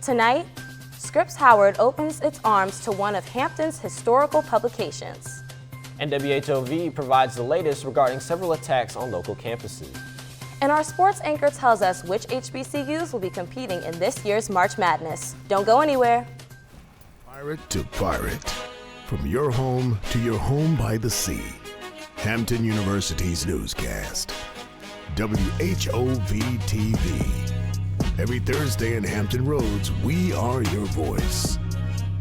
Tonight, Scripps Howard opens its arms to one of Hampton's historical publications. And WHOV provides the latest regarding several attacks on local campuses. And our sports anchor tells us which HBCUs will be competing in this year's March Madness. Don't go anywhere. Pirate to pirate, from your home to your home by the sea. Hampton University's newscast. WHOV-TV. Every Thursday in Hampton Roads, we are your voice.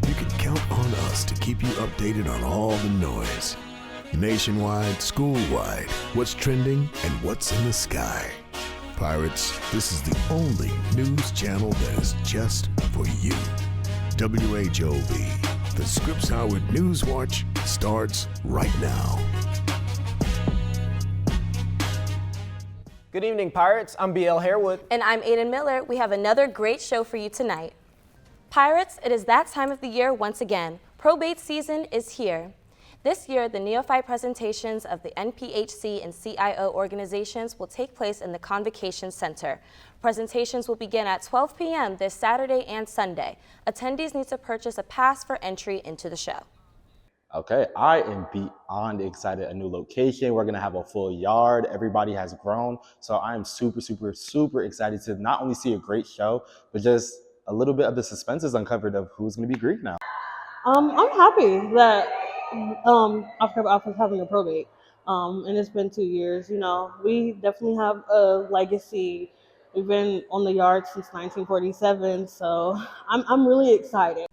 You can count on us to keep you updated on all the noise. Nationwide, school-wide, what's trending and what's in the sky. Pirates, this is the only news channel that is just for you. WHOV, the Scripps Howard News Watch starts right now. Good evening, Pirates. I'm BL Harewood. And I'm Aiden Miller. We have another great show for you tonight. Pirates, it is that time of the year once again. Probate season is here. This year, the neophyte presentations of the NPHC and CIO organizations will take place in the Convocation Center. Presentations will begin at 12 p.m. this Saturday and Sunday. Attendees need to purchase a pass for entry into the show. Okay, I am beyond excited. A new location. We're gonna have a full yard. Everybody has grown. So I am super excited to not only see a great show, but just a little bit of the suspense is uncovered of who's gonna be Greek now. I'm happy that Oscar Alpha's having a probate. And it's been 2 years. You know, we definitely have a legacy. We've been on the yard since 1947, so I'm really excited.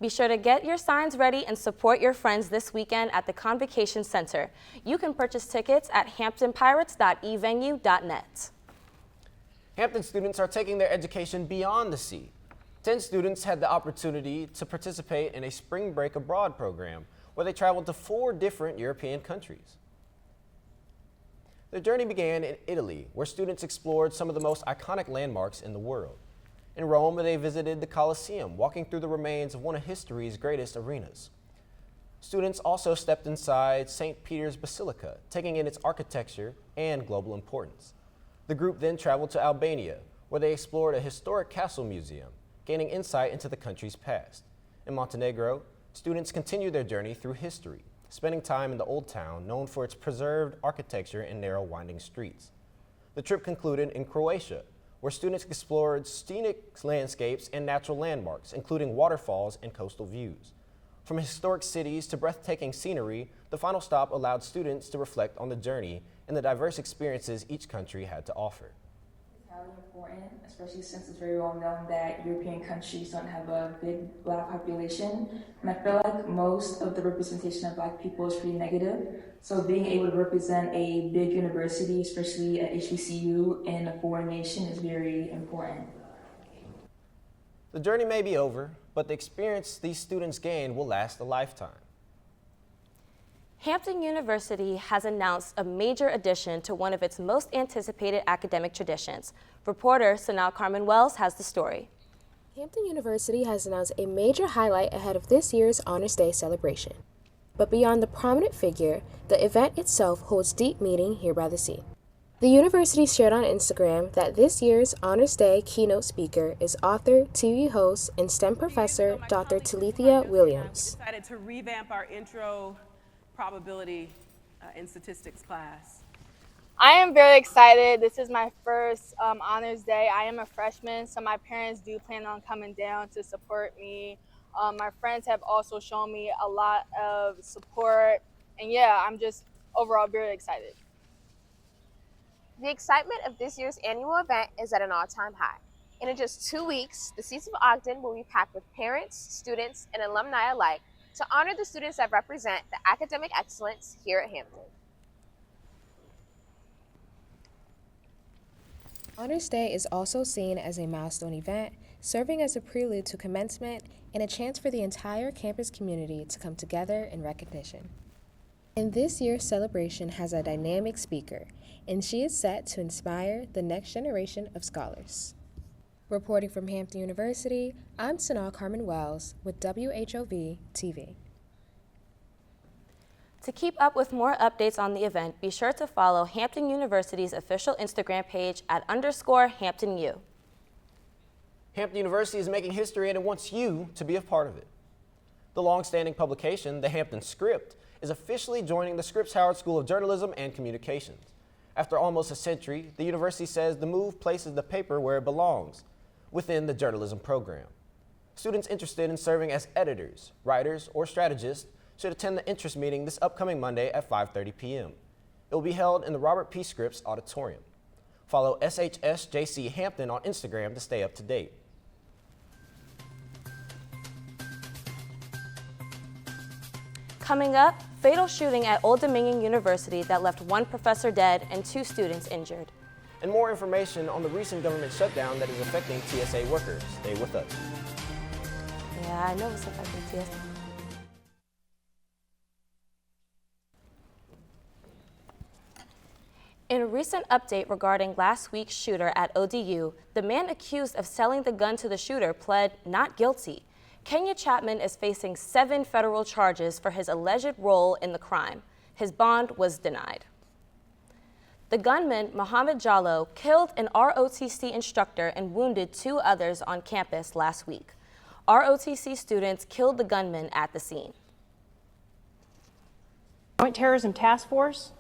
Be sure to get your signs ready and support your friends this weekend at the Convocation Center. You can purchase tickets at hamptonpirates.evenue.net. Hampton students are taking their education beyond the sea. 10 students had the opportunity to participate in a spring break abroad program where they traveled to 4 different European countries. Their journey began in Italy, where students explored some of the most iconic landmarks in the world. In Rome, they visited the Colosseum, walking through the remains of one of history's greatest arenas. Students also stepped inside St. Peter's Basilica, taking in its architecture and global importance. The group then traveled to Albania, where they explored a historic castle museum, gaining insight into the country's past. In Montenegro, students continued their journey through history, spending time in the old town known for its preserved architecture and narrow winding streets. The trip concluded in Croatia, where students explored scenic landscapes and natural landmarks, including waterfalls and coastal views. From historic cities to breathtaking scenery, the final stop allowed students to reflect on the journey and the diverse experiences each country had to offer. Highly important, especially since it's very well known that European countries don't have a big Black population. And I feel like most of the representation of Black people is pretty negative. So being able to represent a big university, especially at HBCU in a foreign nation, is very important. The journey may be over, but the experience these students gain will last a lifetime. Hampton University has announced a major addition to one of its most anticipated academic traditions. Reporter Sanal Carmen Wells has the story. Hampton University has announced a major highlight ahead of this year's Honors Day celebration. But beyond the prominent figure, the event itself holds deep meaning here by the sea. The university shared on Instagram that this year's Honors Day keynote speaker is author, TV host, and STEM professor Dr. Talithia Williams. We're excited to revamp our intro probability and statistics class. I am very excited. This is my first Honors Day. I am a freshman, so my parents do plan on coming down to support me. My friends have also shown me a lot of support, and yeah, I'm just overall very excited. The excitement of this year's annual event is at an all-time high. In just 2 weeks, the seats of Ogden will be packed with parents, students, and alumni alike to honor the students that represent the academic excellence here at Hampton. Honors Day is also seen as a milestone event, serving as a prelude to commencement and a chance for the entire campus community to come together in recognition. And this year's celebration has a dynamic speaker, and she is set to inspire the next generation of scholars. Reporting from Hampton University, I'm Sanal Carmen Wells with WHOV-TV. To keep up with more updates on the event, be sure to follow Hampton University's official Instagram page at _HamptonU. Hampton University is making history and it wants you to be a part of it. The long-standing publication, the Hampton Script, is officially joining the Scripps Howard School of Journalism and Communications. After almost a century, the university says the move places the paper where it belongs, within the journalism program. Students interested in serving as editors, writers, or strategists should attend the interest meeting this upcoming Monday at 5:30 p.m. It will be held in the Robert P. Scripps Auditorium. Follow SHSJC Hampton on Instagram to stay up to date. Coming up, fatal shooting at Old Dominion University that left 1 professor dead and 2 students injured. And more information on the recent government shutdown that is affecting TSA workers. Stay with us. Yeah, I know it's affecting TSA. In a recent update regarding last week's shooter at ODU, the man accused of selling the gun to the shooter pled not guilty. Kenya Chapman is facing 7 federal charges for his alleged role in the crime. His bond was denied. The gunman, Mohammed Jallo, killed an ROTC instructor and wounded 2 others on campus last week. ROTC students killed the gunman at the scene. Joint Terrorism Task Force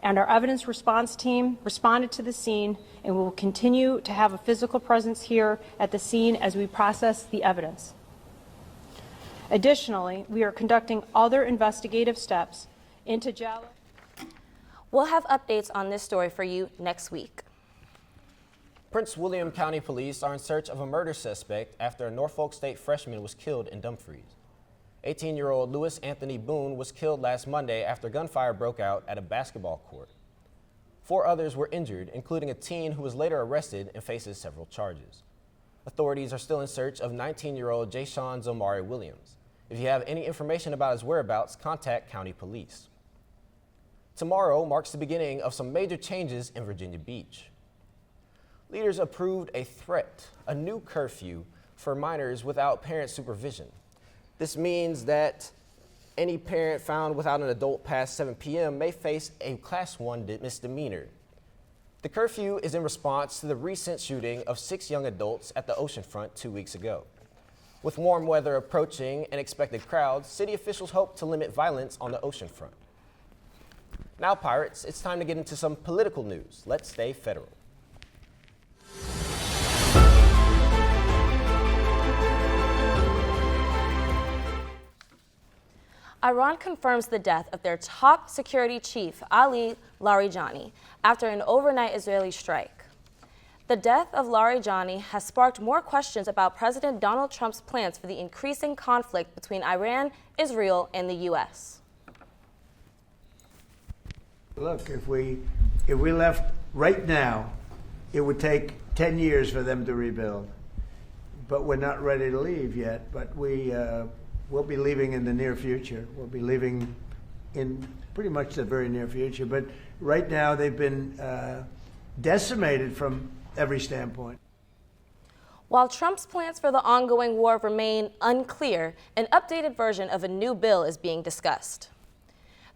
and our evidence response team responded to the scene and will continue to have a physical presence here at the scene as we process the evidence. Additionally, we are conducting other investigative steps into Jallo. We'll have updates on this story for you next week. Prince William County Police are in search of a murder suspect after a Norfolk State freshman was killed in Dumfries. 18-year-old Louis Anthony Boone was killed last Monday after gunfire broke out at a basketball court. 4 others were injured, including a teen who was later arrested and faces several charges. Authorities are still in search of 19-year-old Jayshawn Zomari Williams. If you have any information about his whereabouts, contact County Police. Tomorrow marks the beginning of some major changes in Virginia Beach. Leaders approved a new curfew for minors without parent supervision. This means that any parent found without an adult past 7 p.m. may face a Class 1 misdemeanor. The curfew is in response to the recent shooting of 6 young adults at the oceanfront 2 weeks ago. With warm weather approaching and expected crowds, city officials hope to limit violence on the oceanfront. Now, Pirates, it's time to get into some political news. Let's stay federal. Iran confirms the death of their top security chief, Ali Larijani, after an overnight Israeli strike. The death of Larijani has sparked more questions about President Donald Trump's plans for the increasing conflict between Iran, Israel, and the U.S. Look, if we left right now, it would take 10 years for them to rebuild. But we're not ready to leave yet. But we'll be leaving in the near future. We'll be leaving in pretty much the very near future. But right now, they've been decimated from every standpoint. While Trump's plans for the ongoing war remain unclear, an updated version of a new bill is being discussed.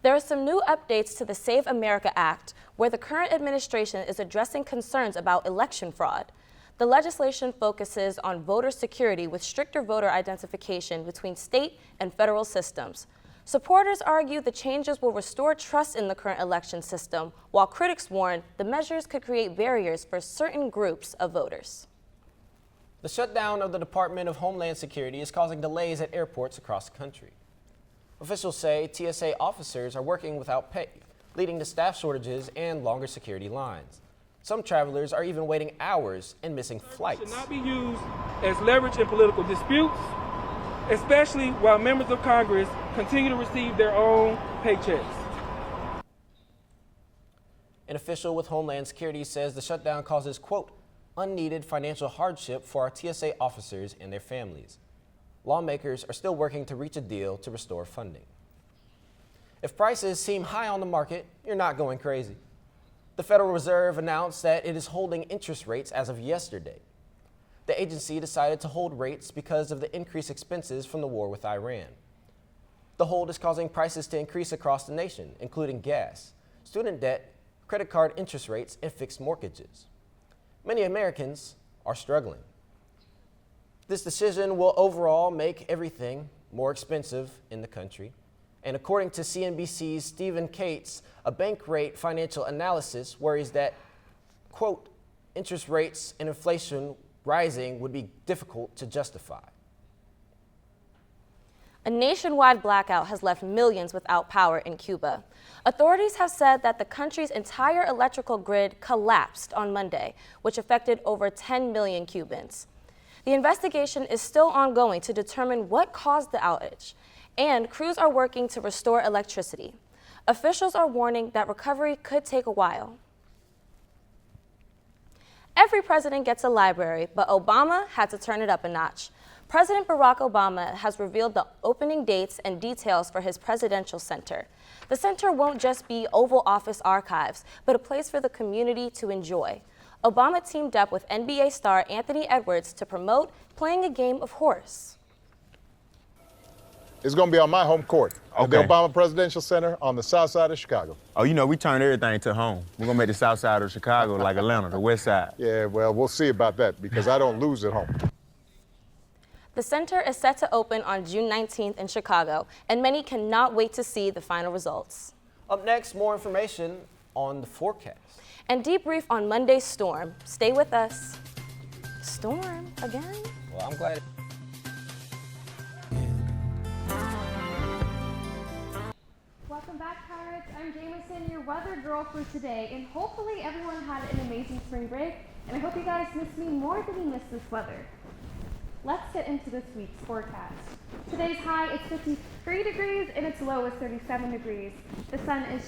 There are some new updates to the Save America Act, where the current administration is addressing concerns about election fraud. The legislation focuses on voter security with stricter voter identification between state and federal systems. Supporters argue the changes will restore trust in the current election system, while critics warn the measures could create barriers for certain groups of voters. The shutdown of the Department of Homeland Security is causing delays at airports across the country. Officials say TSA officers are working without pay, leading to staff shortages and longer security lines. Some travelers are even waiting hours and missing flights. Should not be used as leverage in political disputes, especially while members of Congress continue to receive their own paychecks. An official with Homeland Security says the shutdown causes, quote, unneeded financial hardship for our TSA officers and their families. Lawmakers are still working to reach a deal to restore funding. If prices seem high on the market, you're not going crazy. The Federal Reserve announced that it is holding interest rates as of yesterday. The agency decided to hold rates because of the increased expenses from the war with Iran. The hold is causing prices to increase across the nation, including gas, student debt, credit card interest rates, and fixed mortgages. Many Americans are struggling. This decision will overall make everything more expensive in the country. And according to CNBC's Stephen Cates, a bank rate financial analysis worries that, quote, interest rates and inflation rising would be difficult to justify. A nationwide blackout has left millions without power in Cuba. Authorities have said that the country's entire electrical grid collapsed on Monday, which affected over 10 million Cubans. The investigation is still ongoing to determine what caused the outage, and crews are working to restore electricity. Officials are warning that recovery could take a while. Every president gets a library, but Obama had to turn it up a notch. President Barack Obama has revealed the opening dates and details for his presidential center. The center won't just be Oval Office archives, but a place for the community to enjoy. Obama teamed up with NBA star Anthony Edwards to promote playing a game of horse. It's going to be on my home court at the Obama Presidential Center on the south side of Chicago. Oh, you know, we turned everything to home. We're going to make the south side of Chicago like Atlanta, the west side. Yeah, well, we'll see about that because I don't lose at home. The center is set to open on June 19th in Chicago, and many cannot wait to see the final results. Up next, more information on the forecast. And debrief on Monday's storm. Stay with us. Storm again? Well, I'm glad. Welcome back, Pirates. I'm Jameson, your weather girl for today, and hopefully everyone had an amazing spring break, and I hope you guys missed me more than you missed this weather. Let's get into this week's forecast. Today's high is 53 degrees and its low is 37 degrees. The sun is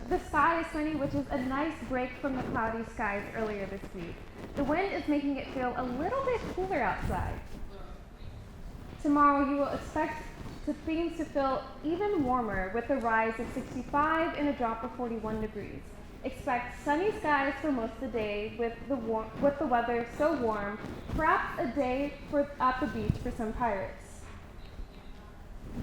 the sky is sunny, which is a nice break from the cloudy skies earlier this week. The wind is making it feel a little bit cooler outside. Tomorrow you will expect things to feel even warmer with a rise of 65 and a drop of 41 degrees. Expect sunny skies for most of the day with the weather so warm, perhaps a day at the beach for some pirates.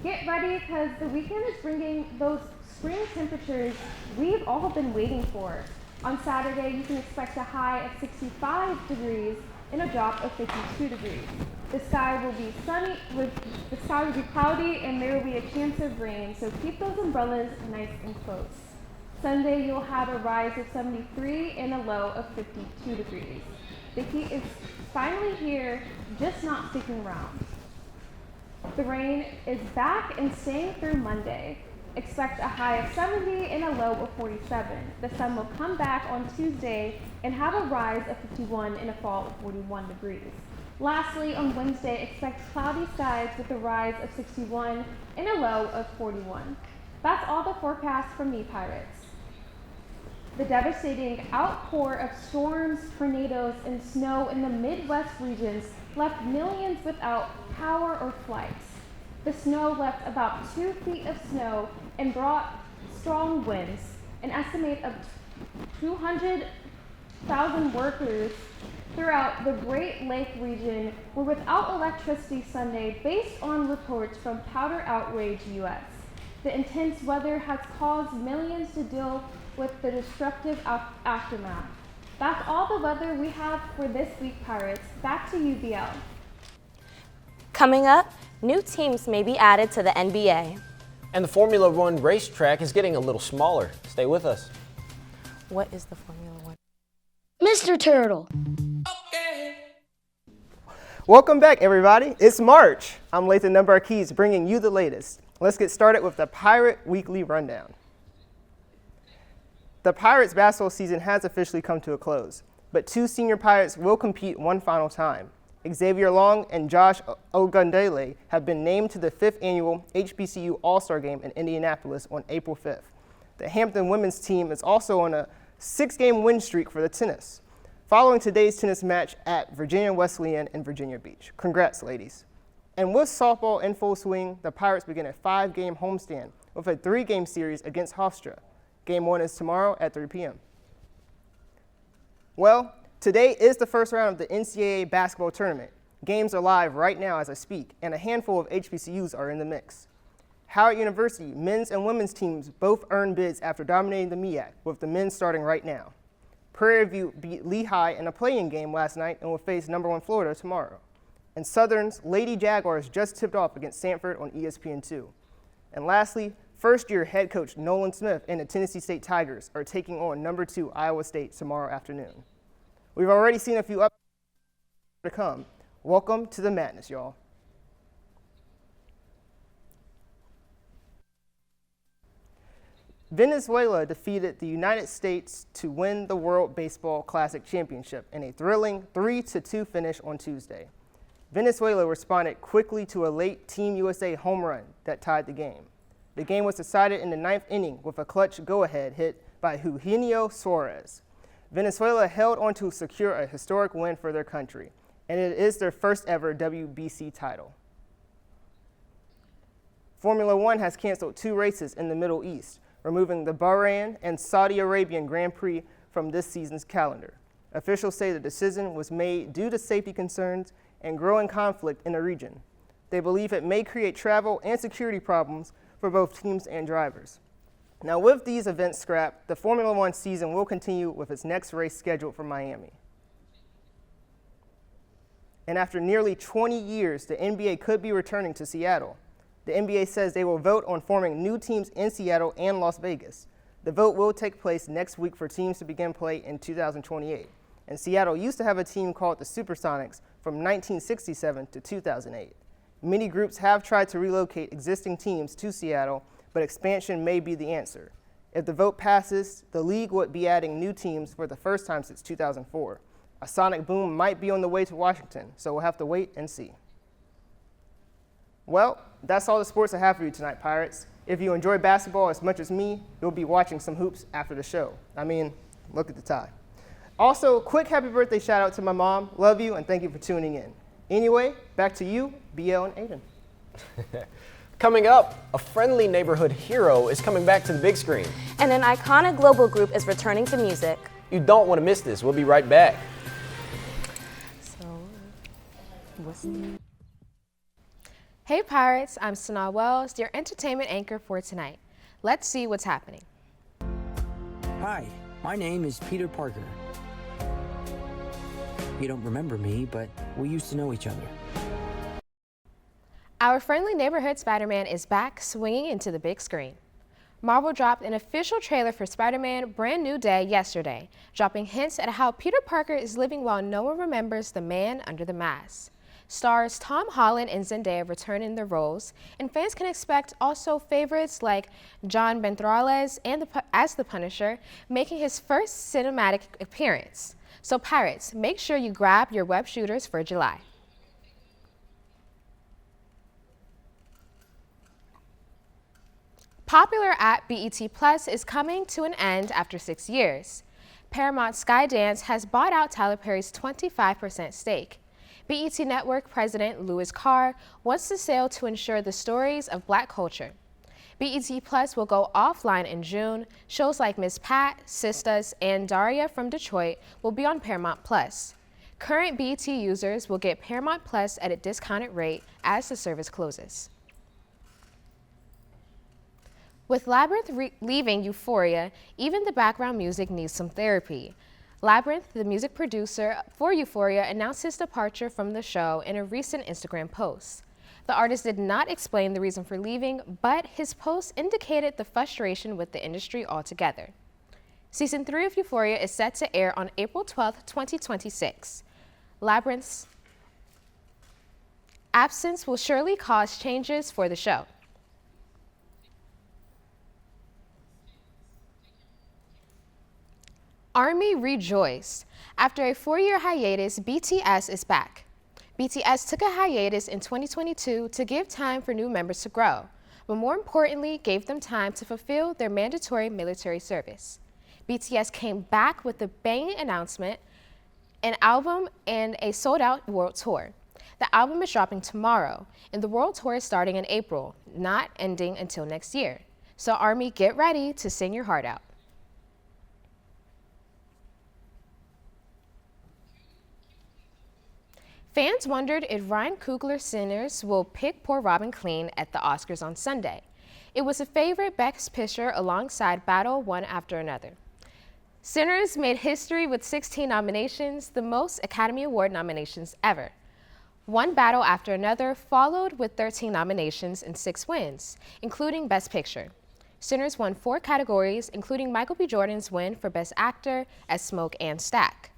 Get ready because the weekend is bringing those spring temperatures we've all been waiting for. On Saturday, you can expect a high of 65 degrees and a drop of 52 degrees. The sky will be sunny, the sky will be cloudy, and there will be a chance of rain, so keep those umbrellas nice and close. Sunday, you'll have a rise of 73 and a low of 52 degrees. The heat is finally here, just not sticking around. The rain is back and staying through Monday. Expect a high of 70 and a low of 47. The sun will come back on Tuesday and have a rise of 51 and a fall of 41 degrees. Lastly, on Wednesday, expect cloudy skies with a rise of 61 and a low of 41. That's all the forecast from me, Pirates. The devastating outpour of storms, tornadoes, and snow in the Midwest regions left millions without power or flights. The snow left about 2 feet of snow and brought strong winds. An estimate of 200,000 workers throughout the Great Lake region were without electricity Sunday based on reports from Powder Outrage US. The intense weather has caused millions to deal with the destructive aftermath. That's all the weather we have for this week, Pirates. Back to you, BL. Coming up, new teams may be added to the NBA. And the Formula One racetrack is getting a little smaller. Stay with us. What is the Formula One? Mr. Turtle. Welcome back, everybody. It's March. I'm Lathan Numbar-Keys, bringing you the latest. Let's get started with the Pirate Weekly Rundown. The Pirates basketball season has officially come to a close, but 2 senior Pirates will compete one final time. Xavier Long and Josh Ogundele have been named to the 5th annual HBCU All-Star Game in Indianapolis on April 5th. The Hampton women's team is also on a 6-game win streak for the tennis, following today's tennis match at Virginia Wesleyan in Virginia Beach. Congrats, ladies. And with softball in full swing, the Pirates begin a 5-game homestand with a 3-game series against Hofstra. Game 1 is tomorrow at 3 p.m. Well, today is the first round of the NCAA basketball tournament. Games are live right now as I speak, and a handful of HBCUs are in the mix. Howard University men's and women's teams both earned bids after dominating the MEAC, with the men starting right now. Prairie View beat Lehigh in a play-in game last night and will face number 1 Florida tomorrow. And Southern's Lady Jaguars just tipped off against Sanford on ESPN2. And lastly, first-year head coach Nolan Smith and the Tennessee State Tigers are taking on number 2 Iowa State tomorrow afternoon. We've already seen a few up to come. Welcome to the madness, y'all. Venezuela defeated the United States to win the World Baseball Classic Championship in a thrilling 3-2 finish on Tuesday. Venezuela responded quickly to a late Team USA home run that tied the game. The game was decided in the 9th inning with a clutch go-ahead hit by Eugenio Suarez. Venezuela held on to secure a historic win for their country, and it is their first ever WBC title. Formula One has canceled 2 races in the Middle East, removing the Bahrain and Saudi Arabian Grand Prix from this season's calendar. Officials say the decision was made due to safety concerns and growing conflict in the region. They believe it may create travel and security problems for both teams and drivers. Now, with these events scrapped, the Formula One season will continue with its next race scheduled for Miami. And after nearly 20 years, the NBA could be returning to Seattle. The NBA says they will vote on forming new teams in Seattle and Las Vegas. The vote will take place next week for teams to begin play in 2028. And Seattle used to have a team called the Supersonics from 1967 to 2008. Many groups have tried to relocate existing teams to Seattle, but expansion may be the answer. If the vote passes, the league would be adding new teams for the first time since 2004. A sonic boom might be on the way to Washington, so we'll have to wait and see. Well, that's all the sports I have for you tonight, Pirates. If you enjoy basketball as much as me, you'll be watching some hoops after the show. I mean, look at the tie. Also, quick happy birthday shout out to my mom. Love you and thank you for tuning in. Anyway, back to you, BL and Aiden. Coming up, a friendly neighborhood hero is coming back to the big screen. And an iconic global group is returning to music. You don't want to miss this. We'll be right back. Hey Pirates, I'm Sanaa Wells, your entertainment anchor for tonight. Let's see what's happening. Hi, my name is Peter Parker. You don't remember me, but we used to know each other. Our friendly neighborhood Spider-Man is back, swinging into the big screen. Marvel dropped an official trailer for Spider-Man Brand New Day yesterday, dropping hints at how Peter Parker is living while no one remembers the man under the mask. Stars Tom Holland and Zendaya return in their roles, and fans can expect also favorites like John Bentrales as the Punisher, making his first cinematic appearance. So Pirates, make sure you grab your web shooters for July. Popular app BET Plus is coming to an end after 6 years. Paramount Skydance has bought out Tyler Perry's 25% stake. BET Network President Louis Carr wants the sale to ensure the stories of Black culture. BET Plus will go offline in June. Shows like Miss Pat, Sistas, and Daria from Detroit will be on Paramount Plus. Current BET users will get Paramount Plus at a discounted rate as the service closes. With Labyrinth leaving Euphoria, even the background music needs some therapy. Labyrinth, the music producer for Euphoria, announced his departure from the show in a recent Instagram post. The artist did not explain the reason for leaving, but his post indicated the frustration with the industry altogether. Season 3 of Euphoria is set to air on April 12, 2026. Labyrinth's absence will surely cause changes for the show. ARMY rejoiced. After a 4-year hiatus, BTS is back. BTS took a hiatus in 2022 to give time for new members to grow, but more importantly, gave them time to fulfill their mandatory military service. BTS came back with a banging announcement, an album, and a sold-out world tour. The album is dropping tomorrow, and the world tour is starting in April, not ending until next year. So ARMY, get ready to sing your heart out. Fans wondered if Ryan Coogler's Sinners will pick Poor Robin clean at the Oscars on Sunday. It was a favorite Best Picture alongside Battle One After Another. Sinners made history with 16 nominations, the most Academy Award nominations ever. One Battle After Another followed with 13 nominations and 6 wins, including Best Picture. Sinners won 4 categories, including Michael B. Jordan's win for Best Actor as Smoke and Stack.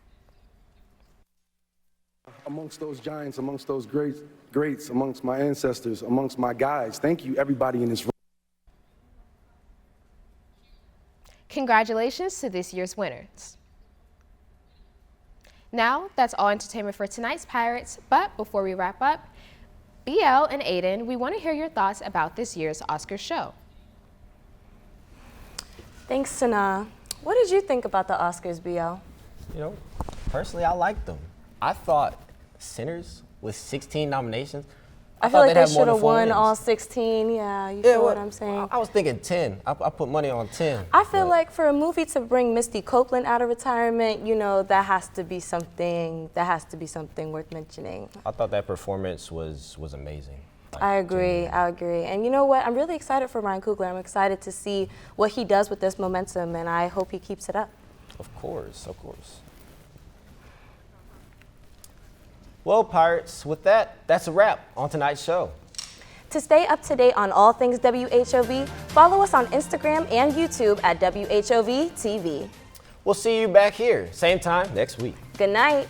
Amongst those giants, amongst those greats, amongst my ancestors, amongst my guys, thank you everybody in this room. Congratulations to this year's winners. Now, that's all entertainment for tonight's Pirates, but before we wrap up, BL and Aiden, we want to hear your thoughts about this year's Oscars show. Thanks, Sana. What did you think about the Oscars, BL? You know, personally, I liked them. I thought Sinners with 16 nominations, I feel like they should have won all 16. Yeah, you feel what I'm saying? I was thinking 10. I put money on 10. I feel like for a movie to bring Misty Copeland out of retirement, you know, that has to be something worth mentioning. I thought that performance was amazing. I agree. And you know what? I'm really excited for Ryan Coogler. I'm excited to see what he does with this momentum, and I hope he keeps it up. Of course, of course. Well, Pirates, with that, that's a wrap on tonight's show. To stay up to date on all things WHOV, follow us on Instagram and YouTube at WHOV-TV. We'll see you back here, same time next week. Good night.